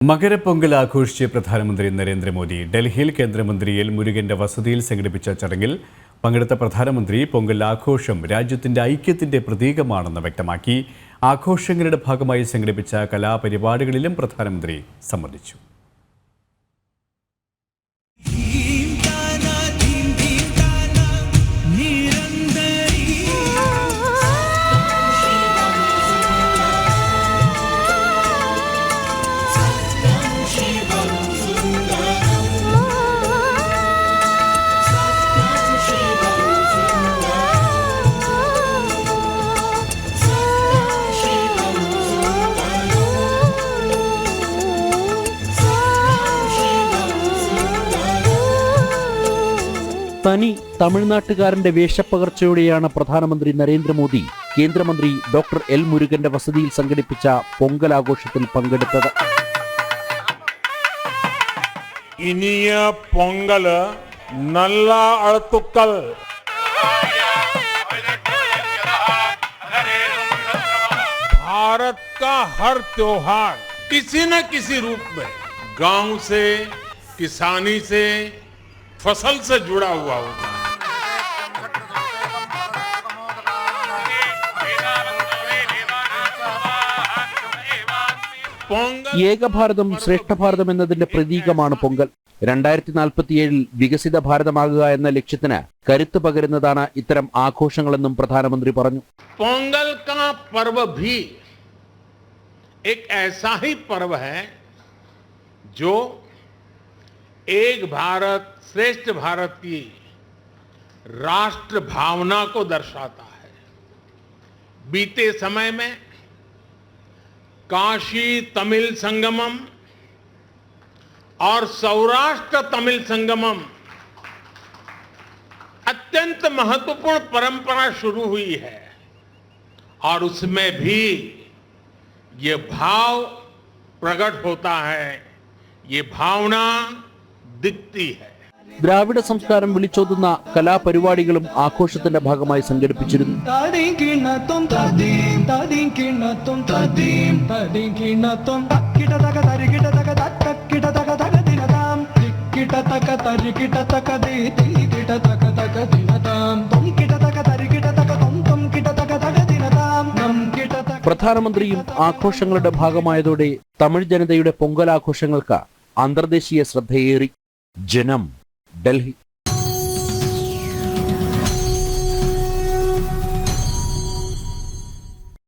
മകരപ്പൊങ്കൽ ആഘോഷിച്ച് പ്രധാനമന്ത്രി നരേന്ദ്രമോദി ഡൽഹിയിൽ കേന്ദ്രമന്ത്രി എൽ മുരുകന്റെ വസതിയിൽ സംഘടിപ്പിച്ച ചടങ്ങിൽ പങ്കെടുത്ത പ്രധാനമന്ത്രി പൊങ്കൽ ആഘോഷം രാജ്യത്തിന്റെ ഐക്യത്തിന്റെ പ്രതീകമാണെന്ന് വ്യക്തമാക്കി. ആഘോഷങ്ങളുടെ ഭാഗമായി സംഘടിപ്പിച്ച കലാപരിപാടികളിലും പ്രധാനമന്ത്രി സംബന്ധിച്ചു. തനി തമിഴ്നാട്ടുകാരന്റെ വേഷപ്പകർച്ചയോടെയാണ് പ്രധാനമന്ത്രി നരേന്ദ്രമോദി കേന്ദ്രമന്ത്രി ഡോക്ടർ എൽ മുരുകന്റെ വസതിയിൽ സംഘടിപ്പിച്ച പൊങ്കൽ ആഘോഷത്തിൽ പങ്കെടുത്തത്. ഇനിയ പൊങ്കൽ നല്ല അളത്തുക്കൽ भारत का हर त्योहार किसी न किसी रूप में गांव से, किसानी से, फसल से जुड़ा हुआ होता है. ഏകഭാരതം ശ്രേഷ്ഠഭാരതം എന്നതിന്റെ പ്രതീകമാണ് പൊങ്കൽ. 2047 വികസിത ഭാരതമാകുക എന്ന ലക്ഷ്യത്തിന് കരുത്ത് പകരുന്നതാണ് ഇത്തരം ആഘോഷങ്ങളെന്നും പ്രധാനമന്ത്രി പറഞ്ഞു. पोंगल का पर्व भी एक ऐसा ही पर्व है जो एक भारत श्रेष्ठ भारत की राष्ट्र भावना को दर्शाता है. बीते समय में काशी तमिल संगमम और सौराष्ट्र तमिल संगमम अत्यंत महत्वपूर्ण परंपरा शुरू हुई है और उसमें भी ये भाव प्रकट होता है, ये भावना दिखती है. ദ്രാവിഡ സംസ്കാരം വിളിച്ചോതുന്ന കലാപരിപാടികളും ആഘോഷത്തിന്റെ ഭാഗമായി സംഘടിപ്പിച്ചിരുന്നു. പ്രധാനമന്ത്രിയും ആഘോഷങ്ങളുടെ ഭാഗമായതോടെ തമിഴ് ജനതയുടെ പൊങ്കൽ ആഘോഷങ്ങൾക്ക് അന്തർദേശീയ ശ്രദ്ധയേറി. ജനം, ഡൽഹി.